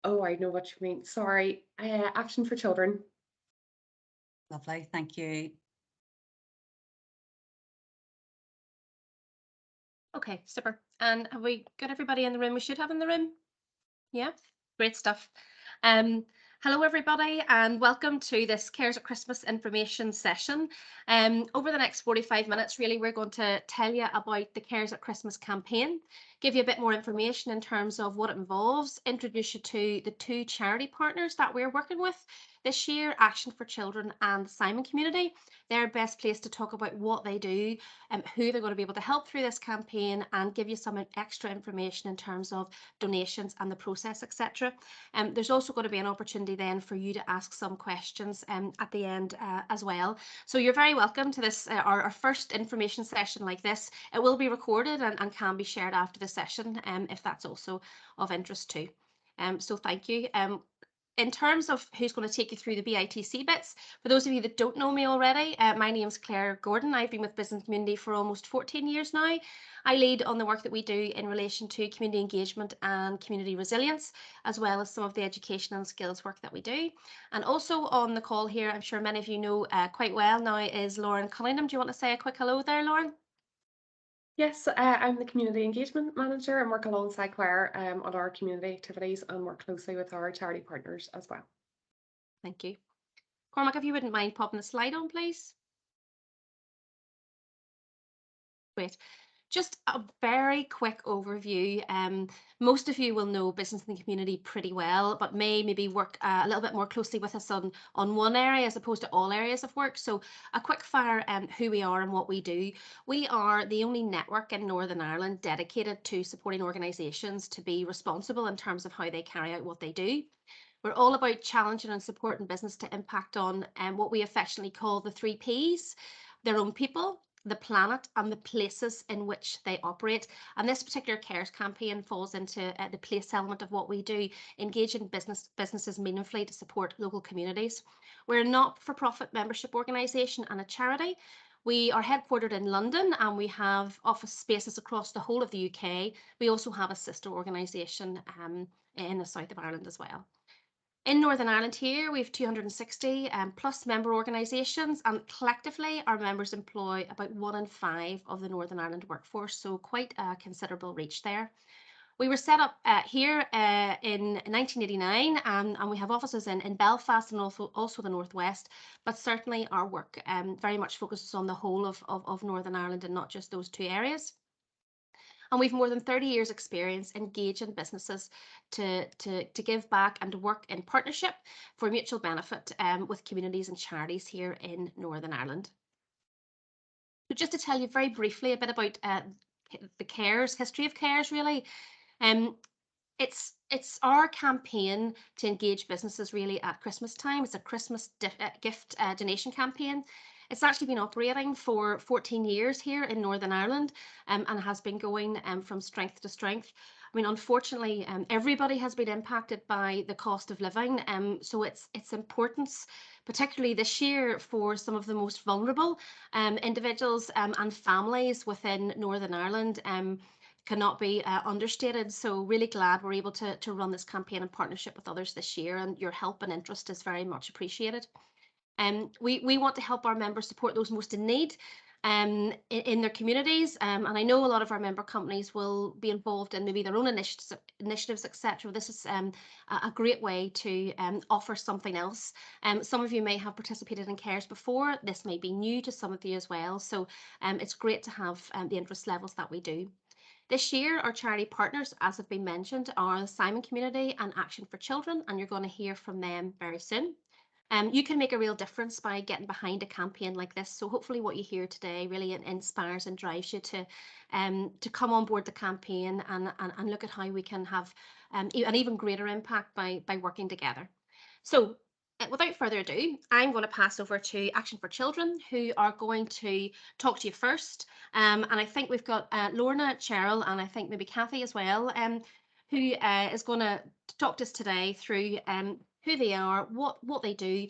Oh, I know what you mean. Sorry. Action for Children. Lovely, thank you. Okay, super. And have we got everybody in the room we should have in the room? Yeah, great stuff. Um, Hello everybody, and welcome to this Cares at Christmas information session. Over the next 45 minutes, really, we're going to tell you about the Cares at Christmas campaign, give you a bit more information in terms of what it involves, introduce you to the two charity partners that we're working with this year, Action for Children and the Simon Community. They're best placed to talk about what they do and who they're going to be able to help through this campaign and give you some extra information in terms of donations and the process, etc. There's also going to be an opportunity then for you to ask some questions at the end as well. So you're very welcome to this, our first information session like this. It will be recorded and can be shared after the session if that's also of interest too. So thank you. In terms of who's going to take you through the BITC bits, for those of you that don't know me already, my name is Claire Gordon. I've been with Business Community for almost 14 years now. I lead on the work that we do in relation to community engagement and community resilience, as well as some of the education and skills work that we do. And also on the call here, I'm sure many of you know quite well now, is Lauren Cunningham. Do you want to say a quick hello there, Lauren? Yes, I'm the Community Engagement Manager and work alongside Claire on our community activities and work closely with our charity partners as well. Thank you. Cormac, if you wouldn't mind popping the slide on, please. Great. Just a very quick overview. Most of you will know business in the community pretty well, but maybe work a little bit more closely with us on one area as opposed to all areas of work. So a quick fire who we are and what we do. We are the only network in Northern Ireland dedicated to supporting organisations to be responsible in terms of how they carry out what they do. We're all about challenging and supporting business to impact on what we affectionately call the 3 Ps, their own people, the planet and the places in which they operate. And this particular cares campaign falls into the place element of what we do, engaging businesses meaningfully to support local communities. We're a not-for-profit membership organisation and a charity. We are headquartered in London and we have office spaces across the whole of the UK. We also have a sister organisation in the south of Ireland as well. In Northern Ireland here, we have 260 plus member organisations, and collectively our members employ about 1 in 5 of the Northern Ireland workforce, so quite a considerable reach there. We were set up here in 1989 and we have offices in Belfast and also the Northwest, but certainly our work very much focuses on the whole of Northern Ireland and not just those two areas. And we've more than 30 years experience engaging businesses to give back and to work in partnership for mutual benefit with communities and charities here in Northern Ireland. So just to tell you very briefly a bit about the CARES, history of CARES really. It's our campaign to engage businesses really at Christmas time. It's a Christmas gift donation campaign. It's actually been operating for 14 years here in Northern Ireland and has been going from strength to strength. I mean, unfortunately, everybody has been impacted by the cost of living. So its importance, particularly this year, for some of the most vulnerable individuals and families within Northern Ireland cannot be understated. So really glad we're able to run this campaign in partnership with others this year, and your help and interest is very much appreciated. We want to help our members support those most in need in their communities. And I know a lot of our member companies will be involved in maybe their own initiatives, etc. This is a great way to offer something else. Some of you may have participated in CARES before. This may be new to some of you as well. So it's great to have the interest levels that we do. This year, our charity partners, as have been mentioned, are the Simon Community and Action for Children, and you're going to hear from them very soon. You can make a real difference by getting behind a campaign like this. So hopefully what you hear today really inspires and drives you to come on board the campaign and look at how we can have an even greater impact by working together. So without further ado, I'm going to pass over to Action for Children, who are going to talk to you first. And I think we've got Lorna, Cheryl, and I think maybe Cathy as well, who is going to talk to us today through who they are, what they do,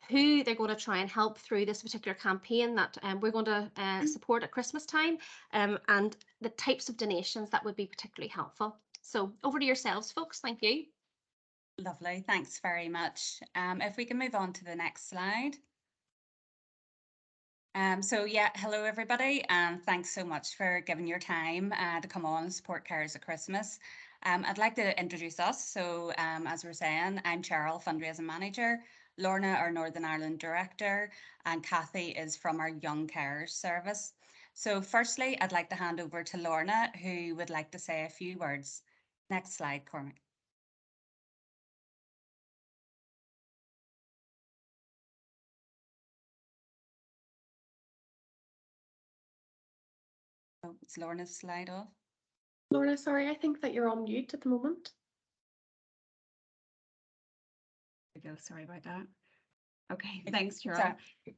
who they're going to try and help through this particular campaign that we're going to support at Christmas time, and the types of donations that would be particularly helpful. So over to yourselves, folks. Thank you. Lovely, thanks very much. If we can move on to the next slide. So yeah, hello everybody, and thanks so much for giving your time to come on and support Carers at Christmas. I'd like to introduce us. So as we're saying, I'm Cheryl, Fundraising Manager, Lorna, our Northern Ireland Director, and Cathy is from our Young Carers Service. So firstly, I'd like to hand over to Lorna, who would like to say a few words. Next slide, Cormac. Oh, it's Lorna's slide off. Lorna, sorry, I think that you're on mute at the moment. There we go. Sorry about that. Okay, thanks, Sorry. Cheryl.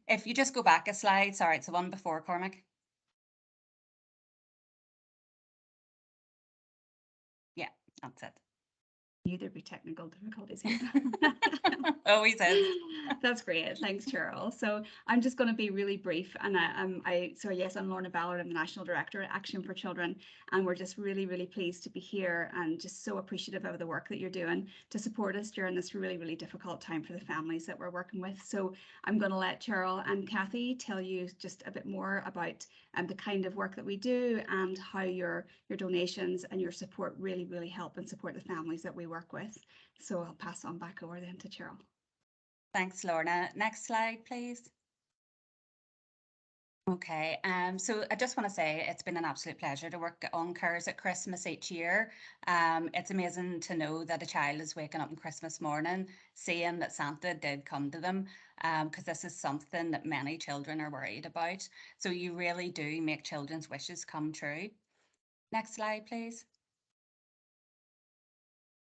If you just go back a slide, sorry, it's the one before, Cormac. Yeah, that's it. Knew there'd be technical difficulties here. Always is. That's great. Thanks, Cheryl. So I'm just going to be really brief. And yes, I'm Lorna Ballard. I'm the National Director at Action for Children. And we're just really, really pleased to be here and just so appreciative of the work that you're doing to support us during this really, really difficult time for the families that we're working with. So I'm going to let Cheryl and Cathy tell you just a bit more about the kind of work that we do and how your donations and your support really, really help and support the families that we work with. So I'll pass on back over then to Cheryl. Thanks, Lorna. Next slide, please. Okay, so I just want to say it's been an absolute pleasure to work on Carers at Christmas each year. It's amazing to know that a child is waking up on Christmas morning, seeing that Santa did come to them, because this is something that many children are worried about. So you really do make children's wishes come true. Next slide, please.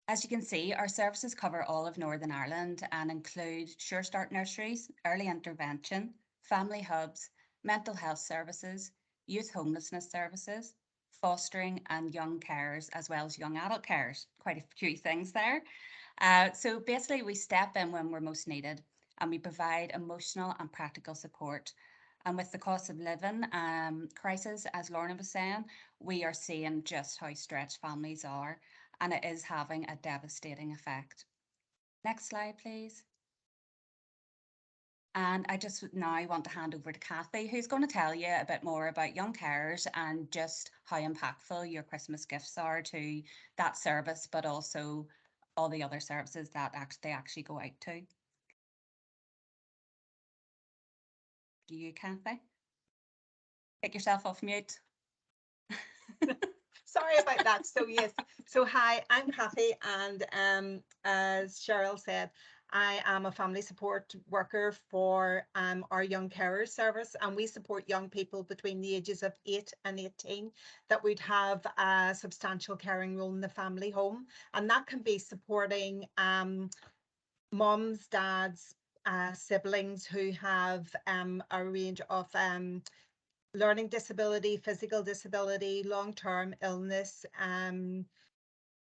As you can see, our services cover all of Northern Ireland and include Sure Start nurseries, early intervention, family hubs, mental health services, youth homelessness services, fostering and young carers, as well as young adult carers. Quite a few things there. So basically we step in when we're most needed and we provide emotional and practical support. And with the cost of living crisis, as Lorna was saying, we are seeing just how stretched families are, and it is having a devastating effect. Next slide, please. And I just now want to hand over to Cathy, who's going to tell you a bit more about young carers and just how impactful your Christmas gifts are to that service, but also all the other services that they actually go out to. Do you, Cathy? Take yourself off mute. Sorry about that. So yes, so hi, I'm Cathy, and as Cheryl said, I am a family support worker for our Young Carers Service, and we support young people between the ages of 8 and 18 that would have a substantial caring role in the family home, and that can be supporting mums, dads, siblings who have a range of learning disability, physical disability, long-term illness,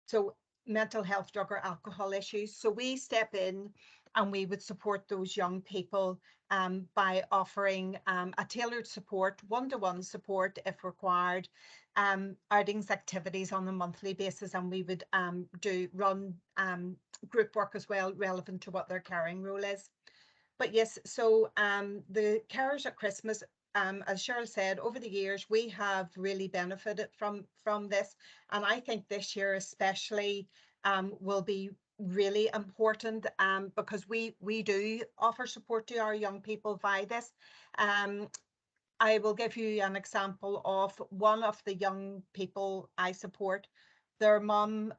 so mental health, drug or alcohol issues. So we step in and we would support those young people by offering a tailored support, one-to-one support if required, outings, activities on a monthly basis, and we would run group work as well, relevant to what their caring role is. But yes, so the Carers at Christmas, as Cheryl said, over the years, we have really benefited from this. And I think this year especially will be really important because we do offer support to our young people via this. I will give you an example of one of the young people I support. Their mum,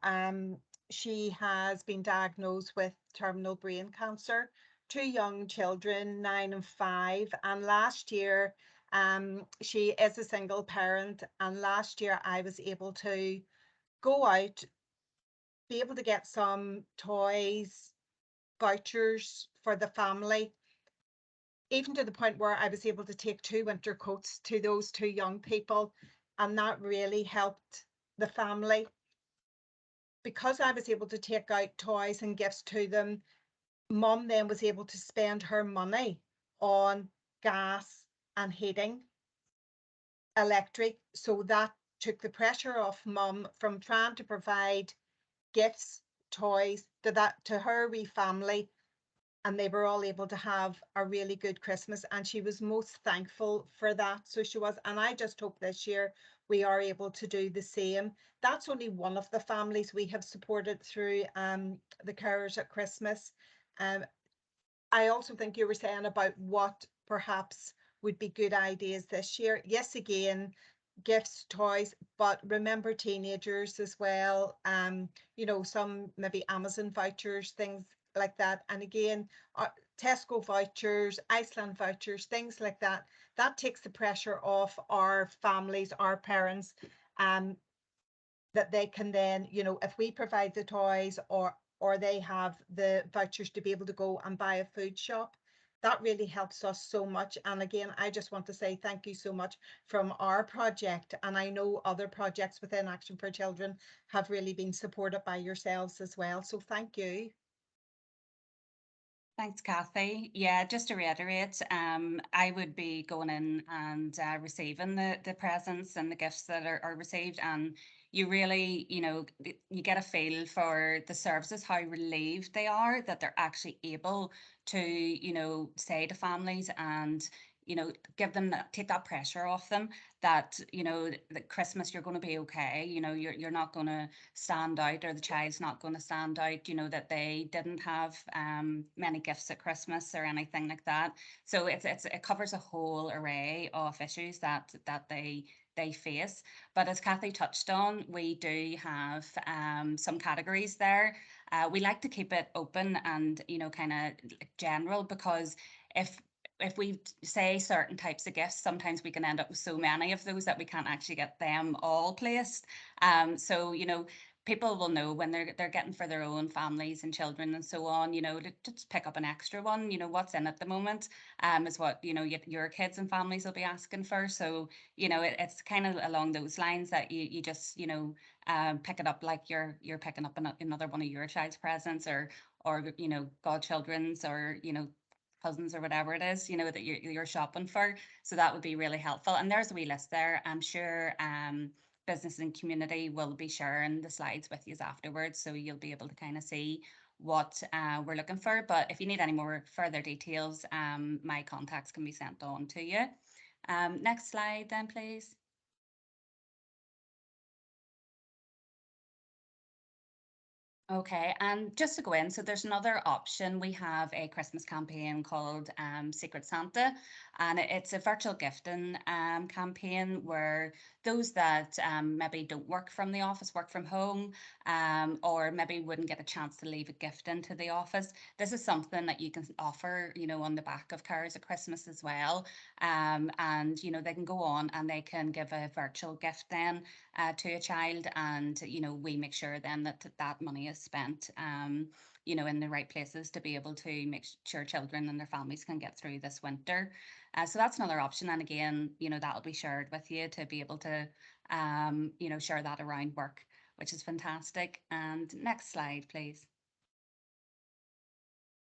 she has been diagnosed with terminal brain cancer. Two young children, 9 and 5, and last year she is a single parent, and last year I was able to go out, be able to get some toys, vouchers for the family, even to the point where I was able to take 2 winter coats to those 2 young people, and that really helped the family. Because I was able to take out toys and gifts to them, Mum then was able to spend her money on gas and heating, electric, so that took the pressure off Mum from trying to provide gifts toys to her wee family, and they were all able to have a really good Christmas, and she was most thankful for that. So she was, and I just hope this year we are able to do the same. That's only one of the families we have supported through the Carers at Christmas. I also think you were saying about what perhaps would be good ideas this year. Yes, again, gifts, toys, but remember teenagers as well. You know, some maybe Amazon vouchers, things like that. And again, Tesco vouchers, Iceland vouchers, things like that. That takes the pressure off our families, our parents, that they can then, you know, if we provide the toys or they have the vouchers to be able to go and buy a food shop, that really helps us so much. And again, I just want to say thank you so much from our project. And I know other projects within Action for Children have really been supported by yourselves as well. So thank you. Thanks, Cathy. Yeah, just to reiterate, I would be going in and receiving the presents and the gifts that are received, and you really, you know, you get a feel for the services, how relieved they are that they're actually able to, you know, say to families and, you know, give them take that pressure off them that, you know, that Christmas you're going to be okay, you know, you're not going to stand out, or the child's not going to stand out, you know, that they didn't have many gifts at Christmas or anything like that. So it covers a whole array of issues that they face. But as Cathy touched on, we do have some categories there. We like to keep it open and, you know, kind of general, because if we say certain types of gifts, sometimes we can end up with so many of those that we can't actually get them all placed. So, you know, people will know when they're getting for their own families and children and so on, you know, to just pick up an extra one, you know, what's in at the moment is what, you know, your kids and families will be asking for. So, you know, it's kind of along those lines that you just, you know, pick it up like you're picking up another one of your child's presents, or you know, godchildren's, or, you know, cousins or whatever it is, you know, that you're shopping for. So that would be really helpful. And there's a wee list there. I'm sure business and community will be sharing the slides with you afterwards, so you'll be able to kind of see what we're looking for. But if you need any more further details, my contacts can be sent on to you. Next slide then, please. Okay, and just to go in, so there's another option. We have a Christmas campaign called Secret Santa, and it's a virtual gifting campaign where those that maybe don't work from the office, work from home, or maybe wouldn't get a chance to leave a gift into the office. This is something that you can offer, you know, on the back of Carers at Christmas as well. And, you know, they can go on and they can give a virtual gift then to a child, and, you know, we make sure then that that money is spent you know, in the right places to be able to make sure children and their families can get through this winter. So that's another option, and again, you know, that'll be shared with you to be able to you know, share that around work, which is fantastic. And next slide, please.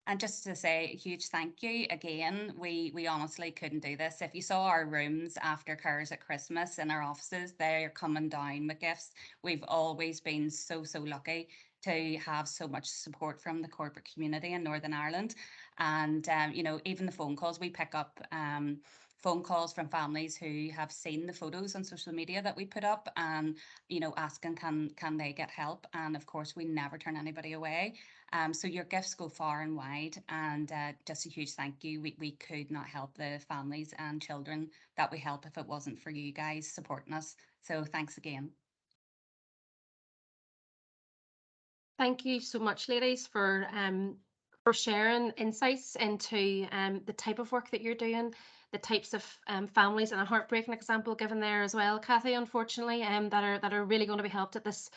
And just to say a huge thank you again, we honestly couldn't do this. If you saw our rooms after Carers at Christmas in our offices, they're coming down with gifts. We've always been so lucky to have so much support from the corporate community in Northern Ireland. And you know, even the phone calls we pick up, phone calls from families who have seen the photos on social media that we put up, and, you know, asking can they get help. And of course, we never turn anybody away. So your gifts go far and wide, and just a huge thank you. We could not help the families and children that we help if it wasn't for you guys supporting us. So thanks again. Thank you so much, ladies, for sharing insights into the type of work that you're doing, the types of families, and a heartbreaking example given there as well, Cathy, unfortunately, that are really going to be helped at this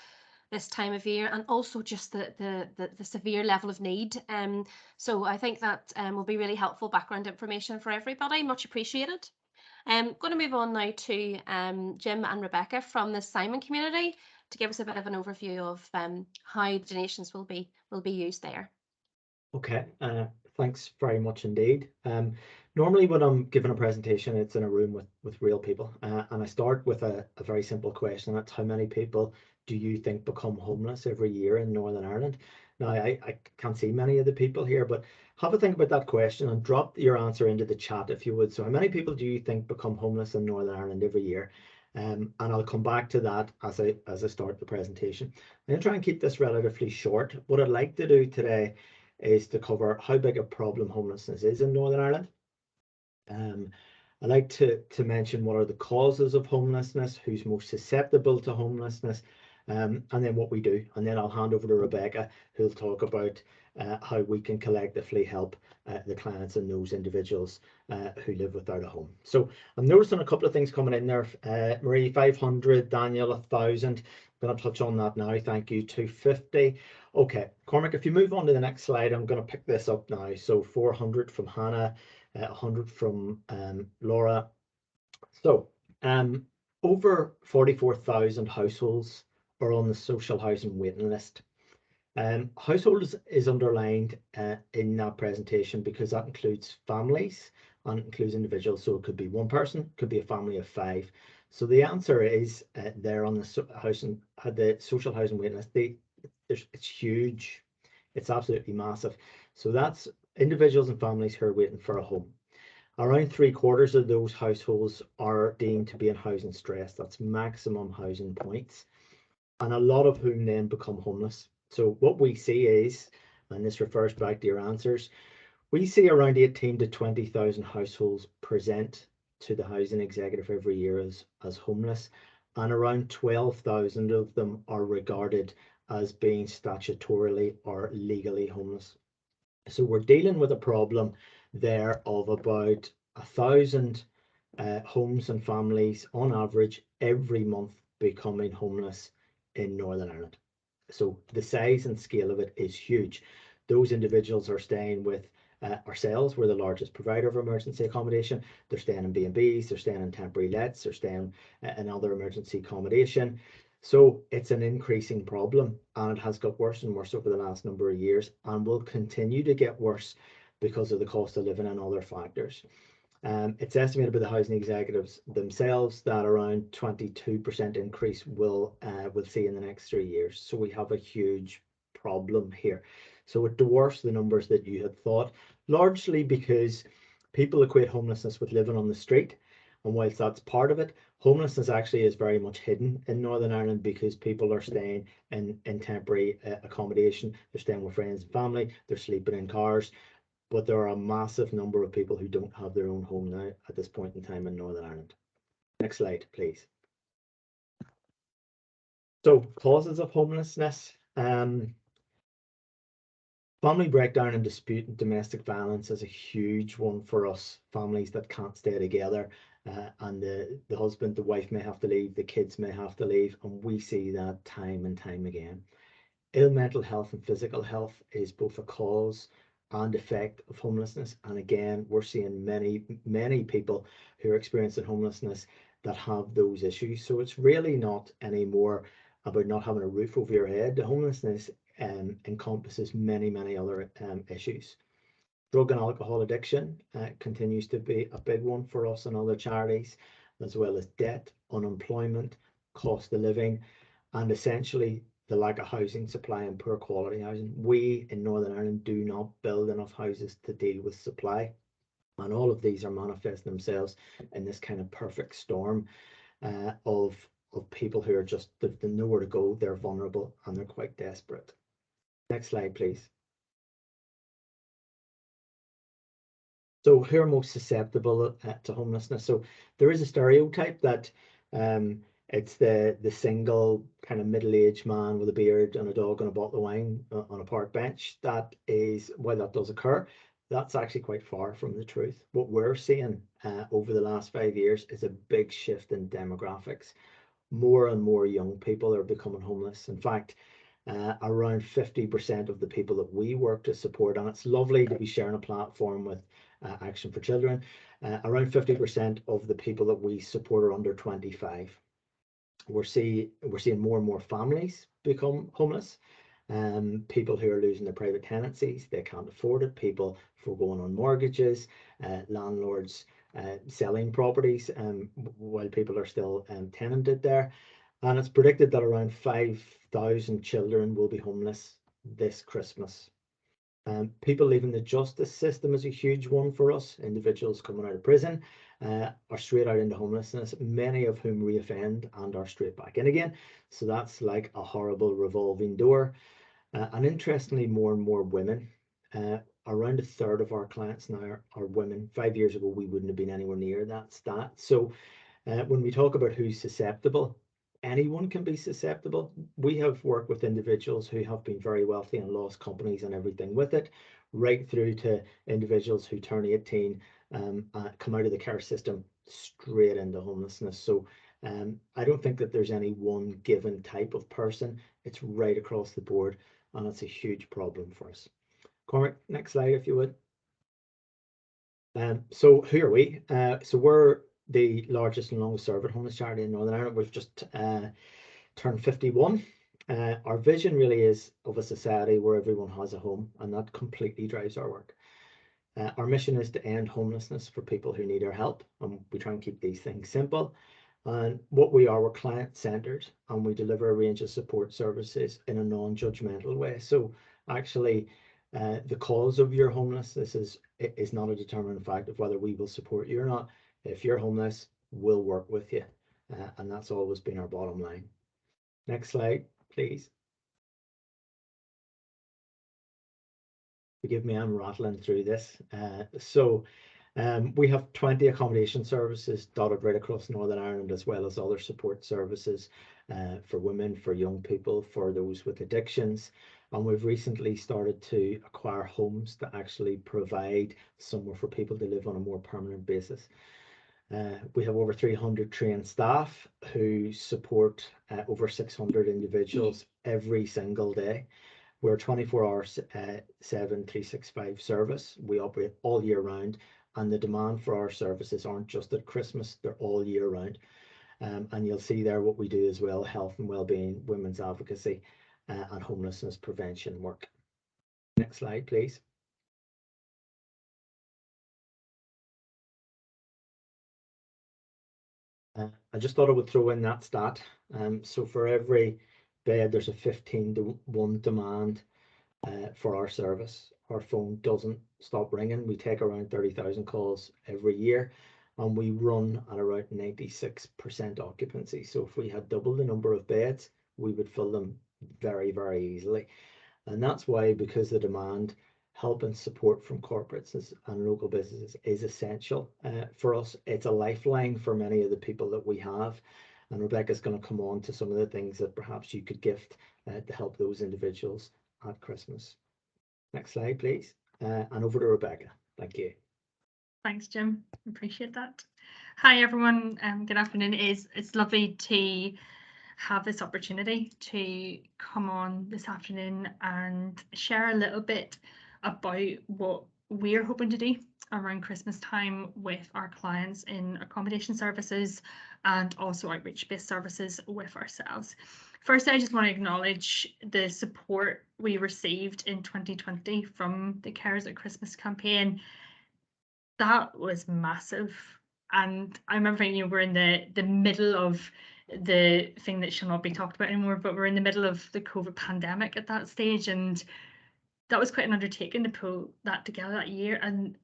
time of year, and also just the severe level of need. So I think that will be really helpful background information for everybody. Much appreciated. I'm going to move on now to Jim and Rebecca from the Simon community to give us a bit of an overview of how the donations will be used there. Okay, thanks very much indeed. Normally when I'm giving a presentation, it's in a room with real people, and I start with a very simple question. That's how many people do you think become homeless every year in Northern Ireland? Now, I can't see many of the people here, but have a think about that question and drop your answer into the chat if you would. So how many people do you think become homeless in Northern Ireland every year? And I'll come back to that as I start the presentation. I'm going to try and keep this relatively short. What I'd like to do today is to cover how big a problem homelessness is in Northern Ireland. I'd like to mention what are the causes of homelessness, who's most susceptible to homelessness, and then what we do. And then I'll hand over to Rebecca, who'll talk about how we can collectively help the clients and those individuals who live without a home. So I'm noticing a couple of things coming in there. Marie, 500, Daniel, 1,000. I'm going to touch on that now. Thank you. 250. Okay, Cormac, if you move on to the next slide, I'm going to pick this up now. So 400 from Hannah, 100 from Laura. So over 44,000 households are on the social housing waiting list. Households is underlined in that presentation because that includes families and it includes individuals. So it could be one person, could be a family of 5. So the answer is there on the social housing waiting list. It's huge. It's absolutely massive. So that's individuals and families who are waiting for a home. Around 3/4 of those households are deemed to be in housing stress. That's maximum housing points, and a lot of whom then become homeless. So what we see is, and this refers back to your answers, we see around 18 to 20,000 households present to the housing executive every year as homeless, and around 12,000 of them are regarded as being statutorily or legally homeless. So we're dealing with a problem there of about 1,000 homes and families on average every month becoming homeless in Northern Ireland. So the size and scale of it is huge. Those individuals are staying with ourselves. We're the largest provider of emergency accommodation. They're staying in B&Bs, they're staying in temporary lets, they're staying in other emergency accommodation. So it's an increasing problem, and it has got worse and worse over the last number of years and will continue to get worse because of the cost of living and other factors. It's estimated by the housing executives themselves that around 22% increase we'll see in the next 3 years. So we have a huge problem here. So it dwarfs the numbers that you had thought, largely because people equate homelessness with living on the street. And whilst that's part of it, homelessness actually is very much hidden in Northern Ireland because people are staying in temporary accommodation. They're staying with friends and family. They're sleeping in cars. But there are a massive number of people who don't have their own home now at this point in time in Northern Ireland. Next slide, please. So causes of homelessness. Family breakdown and dispute and domestic violence is a huge one for us. Families that can't stay together, and the husband, the wife may have to leave, the kids may have to leave, and we see that time and time again. Ill mental health and physical health is both a cause and effect of homelessness. And again, we're seeing many people who are experiencing homelessness that have those issues. So it's really not anymore about not having a roof over your head. The homelessness encompasses many other issues. Drug and alcohol addiction continues to be a big one for us and other charities, as well as debt, unemployment, cost of living, and essentially the lack of housing supply and poor quality housing. We in Northern Ireland do not build enough houses to deal with supply. And all of these are manifesting themselves in this kind of perfect storm of people who are just, they've nowhere to go, they're vulnerable, and they're quite desperate. Next slide, please. So who are most susceptible to homelessness? So there is a stereotype that it's the single kind of middle-aged man with a beard and a dog and a bottle of wine on a park bench. That is, while that does occur, that's actually quite far from the truth. What we're seeing over the last 5 years is a big shift in demographics. More and more young people are becoming homeless. In fact, around 50% of the people that we work to support, and it's lovely to be sharing a platform with Action for Children, around 50% of the people that we support are under 25. We're seeing more and more families become homeless. People who are losing their private tenancies, they can't afford it. People foregoing on mortgages, landlords selling properties while people are still tenanted there. And it's predicted that around 5,000 children will be homeless this Christmas. People leaving the justice system is a huge one for us. Individuals coming out of prison are straight out into homelessness, many of whom reoffend and are straight back in again. So that's like a horrible revolving door. And interestingly, more and more women. Around a third of our clients now are women. 5 years ago, we wouldn't have been anywhere near that stat. So when we talk about who's susceptible, anyone can be susceptible. We have worked with individuals who have been very wealthy and lost companies and everything with it, right through to individuals who turn 18, come out of the care system straight into homelessness. So I don't think that there's any one given type of person. It's right across the board, and it's a huge problem for us. Cormac, next slide, if you would. So who are we? So we're the largest and longest serving homeless charity in Northern Ireland. We've just turned 51. Our vision really is of a society where everyone has a home, and that completely drives our work. Our mission is to end homelessness for people who need our help, and we try and keep these things simple. And what we are, we're client-centered, and we deliver a range of support services in a non-judgmental way. So actually, the cause of your homelessness is not a determining fact of whether we will support you or not. If you're homeless, we'll work with you, and that's always been our bottom line. Next slide, please. Forgive me, I'm rattling through this. We have 20 accommodation services dotted right across Northern Ireland, as well as other support services for women, for young people, for those with addictions. And we've recently started to acquire homes that actually provide somewhere for people to live on a more permanent basis. We have over 300 trained staff who support over 600 individuals every single day. We're a 24-hour 365 service. We operate all year round, and the demand for our services aren't just at Christmas, they're all year round. And you'll see there what we do as well: health and well-being, women's advocacy, and homelessness prevention work. Next slide, please. I just thought I would throw in that stat. So for every bed, there's a 15-to-1 demand for our service. Our phone doesn't stop ringing. We take around 30,000 calls every year, and we run at around 96% occupancy. So if we had double the number of beds, we would fill them very, very easily. And that's why, because the demand, help and support from corporates and local businesses is essential for us. It's a lifeline for many of the people that we have. And Rebecca's going to come on to some of the things that perhaps you could gift to help those individuals at Christmas. Next slide, please. And over to Rebecca. Thank you. Thanks, Jim. Appreciate that. Hi, everyone. Good afternoon. It's lovely to have this opportunity to come on this afternoon and share a little bit about what we're hoping to do around Christmas time with our clients in accommodation services and also outreach-based services with ourselves. First, I just want to acknowledge the support we received in 2020 from the Carers at Christmas campaign. That was massive. And I remember thinking, we're in the middle of the thing that shall not be talked about anymore, but we're in the middle of the COVID pandemic at that stage. And that was quite an undertaking to pull that together that year. And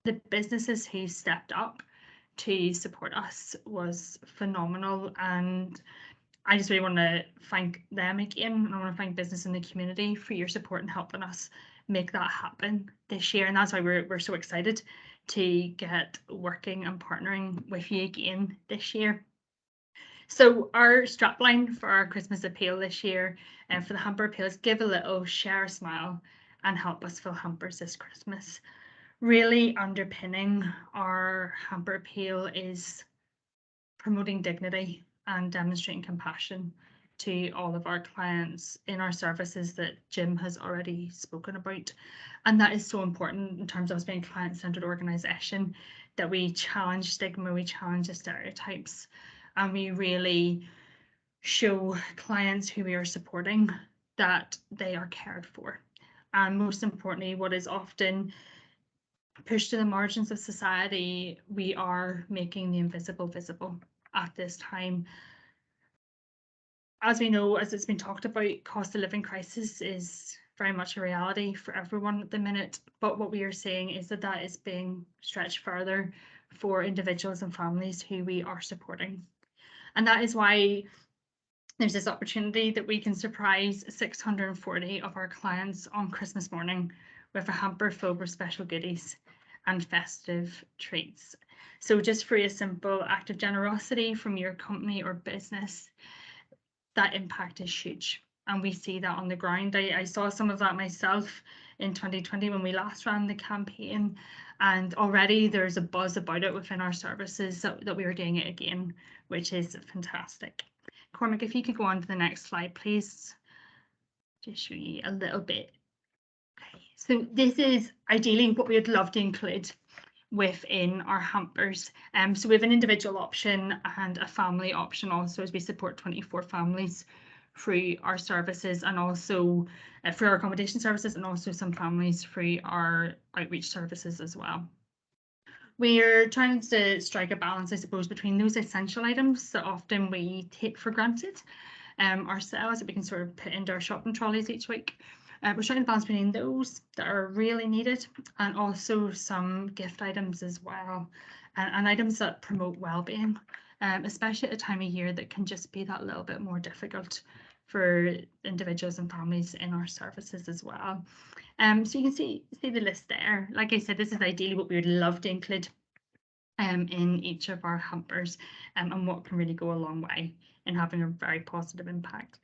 the businesses who stepped up to support us was phenomenal. And I just really want to thank them again. And I want to thank business in the community for your support and helping us make that happen this year. And that's why we're so excited to get working and partnering with you again this year. So our strapline for our Christmas appeal this year and for the hamper appeal is give a little, share a smile, and help us fill hampers this Christmas. Really underpinning our hamper appeal is promoting dignity and demonstrating compassion to all of our clients in our services that Jim has already spoken about. And that is so important in terms of us being a client-centered organisation, that we challenge stigma, we challenge the stereotypes, and we really show clients who we are supporting that they are cared for. And most importantly, what is often pushed to the margins of society, we are making the invisible visible at this time. as we know, as it's been talked about, cost of living crisis is very much a reality for everyone at the minute. But what we are seeing is that that is being stretched further for individuals and families who we are supporting. And that is why there's this opportunity that we can surprise 640 of our clients on Christmas morning with a hamper filled with special goodies and festive treats. So just for a simple act of generosity from your company or business, that impact is huge. And we see that on the ground. I saw some of that myself in 2020 when we last ran the campaign, and already there's a buzz about it within our services that we are doing it again, which is fantastic. Cormac, if you could go on to the next slide, please. Just show you a little bit. Okay, so this is ideally what we would love to include within our hampers. So we have an individual option and a family option also, as we support 24 families through our services, and also through our accommodation services, and also some families through our outreach services as well. We're trying to strike a balance, I suppose, between those essential items that often we take for granted ourselves, that we can sort of put into our shopping trolleys each week. We're trying to balance between those that are really needed and also some gift items as well, and items that promote well-being, especially at a time of year that can just be that little bit more difficult for individuals and families in our services as well. So you can see the list there. Like I said, this is ideally what we would love to include in each of our hampers, and what can really go a long way in having a very positive impact.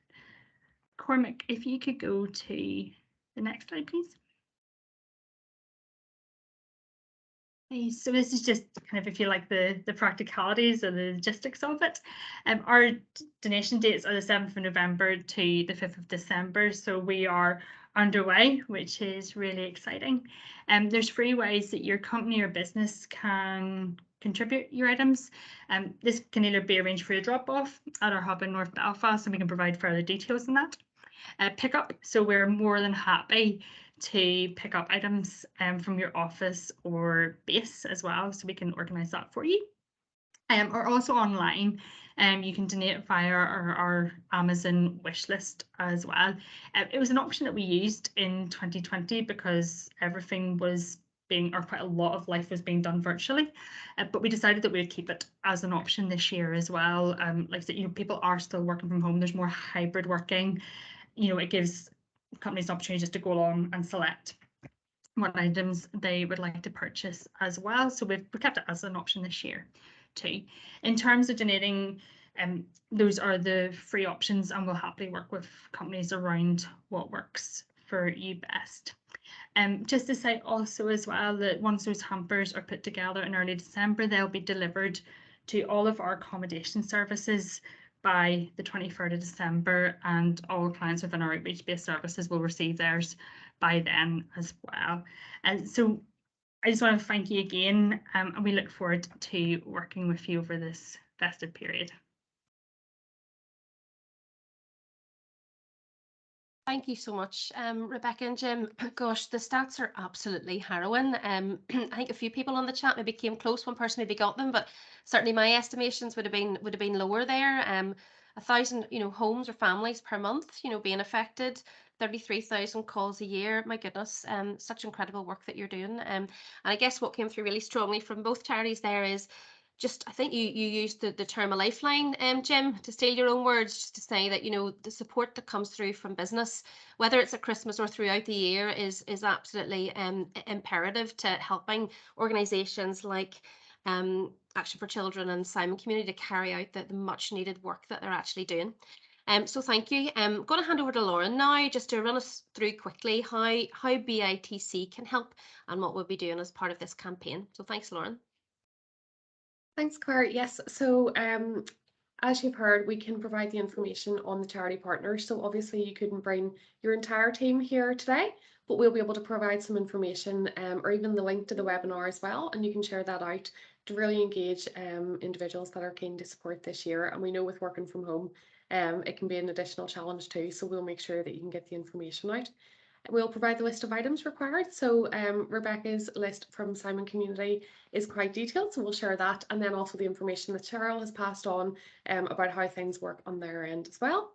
Cormac, if you could go to the next slide, please. Okay, so this is just kind of, if you like, the practicalities or the logistics of it. Our donation dates are the 7th of November to the 5th of December, so we are underway, which is really exciting. There's 3 ways that your company or business can contribute your items. This can either be arranged for a drop-off at our hub in North Belfast, and we can provide further details on that. Pick up, so we're more than happy to pick up items from your office or base as well, so we can organise that for you. Or also online, you can donate via our Amazon wish list as well. It was an option that we used in 2020 because everything was being, or quite a lot of life was being done virtually, but we decided that we would keep it as an option this year as well. Like I said, you know, people are still working from home. There's more hybrid working. You know, it gives companies an opportunity just to go along and select what items they would like to purchase as well. So we've kept it as an option this year too. In terms of donating, those are the free options, and we'll happily work with companies around what works for you best. Just to say also as well that once those hampers are put together in early December, they'll be delivered to all of our accommodation services by the 23rd of December, and all clients within our outreach-based services will receive theirs by then as well. And so I just want to thank you again, and we look forward to working with you over this festive period. Thank you so much, Rebecca and Jim. Gosh, the stats are absolutely harrowing. I think a few people on the chat maybe came close. One person maybe got them, but certainly my estimations would have been lower there. 1,000, you know, homes or families per month, you know, being affected. 33,000 calls a year. My goodness, such incredible work that you're doing. And I guess what came through really strongly from both charities there is just, I think you used the term a lifeline, Jim, to steal your own words, just to say that, you know, the support that comes through from business, whether it's at Christmas or throughout the year, is absolutely imperative to helping organisations like Action for Children and Simon Community to carry out the much needed work that they're actually doing. So thank you. I'm going to hand over to Lauren now, just to run us through quickly how BITC can help and what we'll be doing as part of this campaign. So thanks, Lauren. Thanks, Claire. Yes, so as you've heard, we can provide the information on the charity partners. So obviously you couldn't bring your entire team here today, but we'll be able to provide some information or even the link to the webinar as well. And you can share that out to really engage individuals that are keen to support this year. And we know with working from home, it can be an additional challenge too. So we'll make sure that you can get the information out. We'll provide the list of items required. So Rebecca's list from Simon Community is quite detailed, so we'll share that, and then also the information that Cheryl has passed on about how things work on their end as well.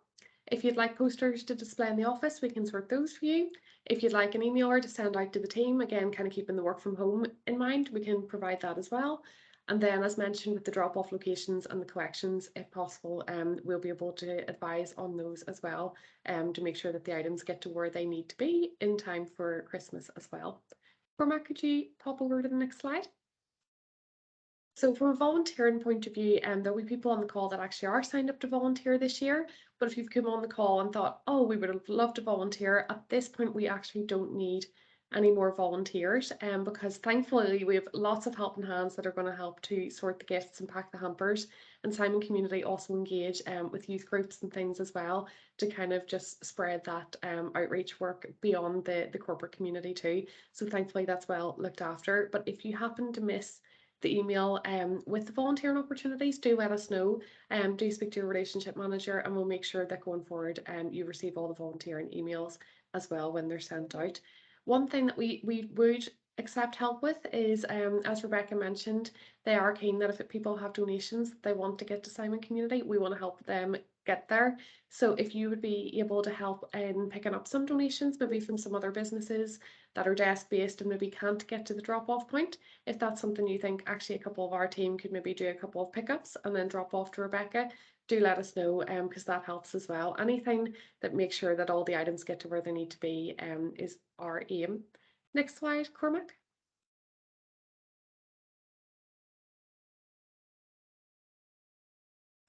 If you'd like posters to display in the office, we can sort those for you. If you'd like an emailer to send out to the team, again, kind of keeping the work from home in mind, we can provide that as well. And then, as mentioned, with the drop-off locations and the collections, if possible, we'll be able to advise on those as well, to make sure that the items get to where they need to be in time for Christmas as well. Cormac, could you pop over to the next slide? So from a volunteering point of view, there'll be people on the call that actually are signed up to volunteer this year. But if you've come on the call and thought, oh, we would have loved to volunteer, at this point, we actually don't need any more volunteers, because thankfully we have lots of helping hands that are going to help to sort the gifts and pack the hampers. And Simon Community also engage with youth groups and things as well to kind of just spread that outreach work beyond the corporate community too. So thankfully that's well looked after. But if you happen to miss the email with the volunteering opportunities, do let us know. Do speak to your relationship manager, and we'll make sure that going forward you receive all the volunteering emails as well when they're sent out. One thing that we would accept help with is, as Rebecca mentioned, they are keen that if people have donations that they want to get to Simon Community, we want to help them get there. So if you would be able to help in picking up some donations, maybe from some other businesses that are desk based and maybe can't get to the drop off point, if that's something you think actually a couple of our team could maybe do a couple of pickups and then drop off to Rebecca, do let us know, because that helps as well. Anything that makes sure that all the items get to where they need to be is our aim. Next slide, Cormac.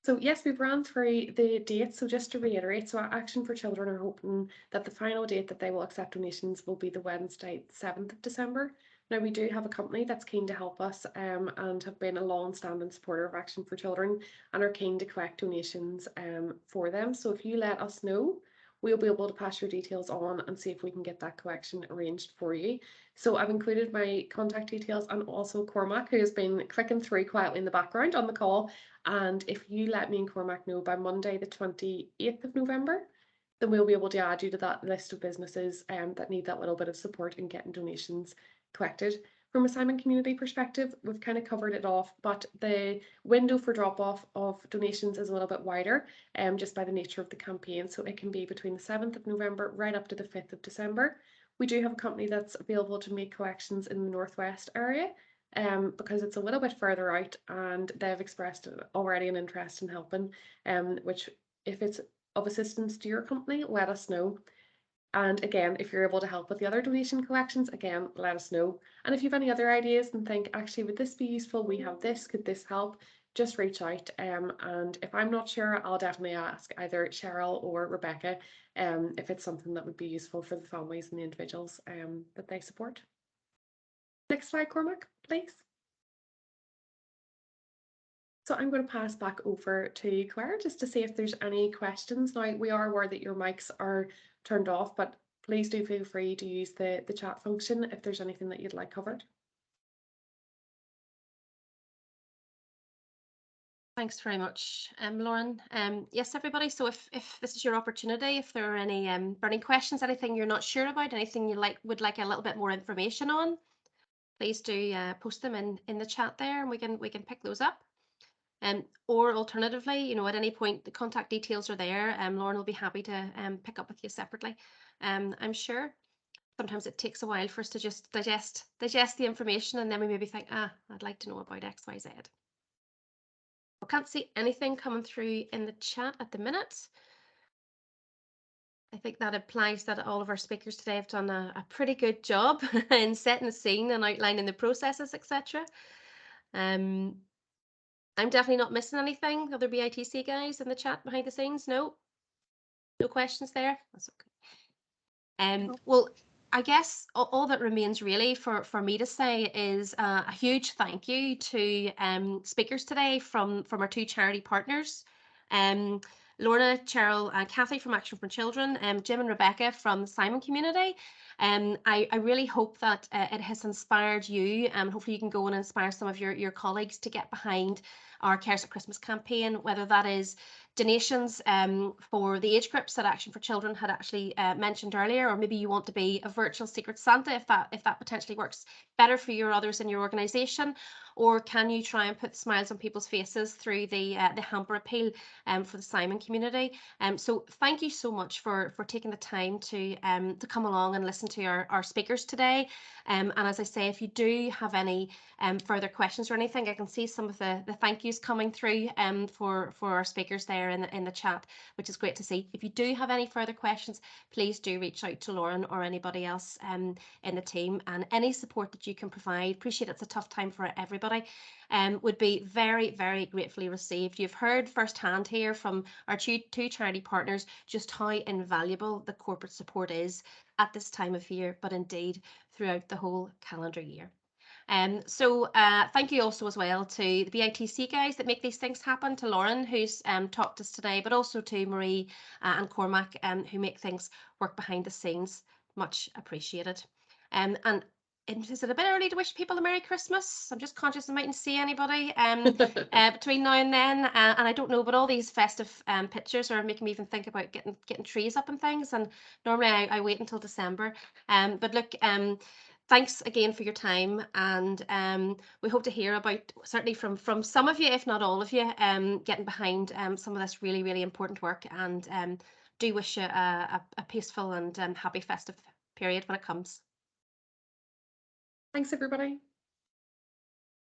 So yes, we've ran through the dates. So just to reiterate, so Action for Children are hoping that the final date that they will accept donations will be the Wednesday, 7th of December. Now we do have a company that's keen to help us and have been a long-standing supporter of Action for Children and are keen to collect donations for them. So if you let us know, we'll be able to pass your details on and see if we can get that collection arranged for you. So I've included my contact details and also Cormac, who has been clicking through quietly in the background on the call. And if you let me and Cormac know by Monday, the 28th of November, then we'll be able to add you to that list of businesses that need that little bit of support in getting donations collected. From a Simon Community perspective, we've kind of covered it off, but the window for drop off of donations is a little bit wider, just by the nature of the campaign. So it can be between the 7th of November right up to the 5th of December. We do have a company that's available to make collections in the northwest area, because it's a little bit further out, and they've expressed already an interest in helping, which if it's of assistance to your company, let us know. And again, if you're able to help with the other donation collections, again, let us know. And if you have any other ideas and think, actually, would this be useful? We have this, could this help? Just reach out. And if I'm not sure, I'll definitely ask either Cheryl or Rebecca if it's something that would be useful for the families and the individuals that they support. Next slide, Cormac, please. So I'm going to pass back over to Claire just to see if there's any questions. Now, we are aware that your mics are turned off, but please do feel free to use the chat function if there's anything that you'd like covered. Thanks very much, Lauren. Yes, everybody. So if this is your opportunity, if there are any burning questions, anything you're not sure about, anything you would like a little bit more information on, please do post them in the chat there, and we can pick those up. Or alternatively, at any point the contact details are there. Lauren will be happy to pick up with you separately. I'm sure sometimes it takes a while for us to just digest the information, and then we maybe think, I'd like to know about X, Y, Z. I can't see anything coming through in the chat at the minute. I think that implies that all of our speakers today have done a pretty good job in setting the scene and outlining the processes, etc. I'm definitely not missing anything. Other BITC guys in the chat behind the scenes? No questions there. That's okay. Well, I guess all that remains really for me to say is a huge thank you to speakers today from our two charity partners, Lorna, Cheryl, and Cathy from Action for Children, Jim and Rebecca from the Simon Community. I really hope that it has inspired you, and hopefully you can go and inspire some of your colleagues to get behind our Cares at Christmas campaign, whether that is donations for the age groups that Action for Children had actually mentioned earlier, or maybe you want to be a virtual Secret Santa if that potentially works better for you or others in your organisation, or can you try and put smiles on people's faces through the hamper appeal for the Simon community. So thank you so much for taking the time to come along and listen to our speakers today. And as I say, if you do have any further questions or anything, I can see some of the thank yous coming through for our speakers there in the chat, which is great to see. If you do have any further questions, please do reach out to Lauren or anybody else in the team, and any support that you can provide. Appreciate it's a tough time for everybody. Would be very, very gratefully received. You've heard firsthand here from our two charity partners just how invaluable the corporate support is at this time of year, but indeed throughout the whole calendar year. So thank you also as well to the BITC guys that make these things happen, to Lauren who's talked to us today, but also to Marie and Cormac who make things work behind the scenes. Much appreciated. And is it a bit early to wish people a Merry Christmas? I'm just conscious I mightn't see anybody between now and then, and I don't know, but all these festive pictures are making me even think about getting trees up and things, and normally I wait until December. But look, thanks again for your time, and we hope to hear about, certainly from some of you, if not all of you, getting behind some of this really, really important work, and do wish you a peaceful and happy festive period when it comes. Thanks, everybody.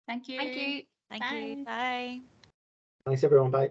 Thank you. Thank you. Thank you. Bye. Bye. Thanks everyone, bye.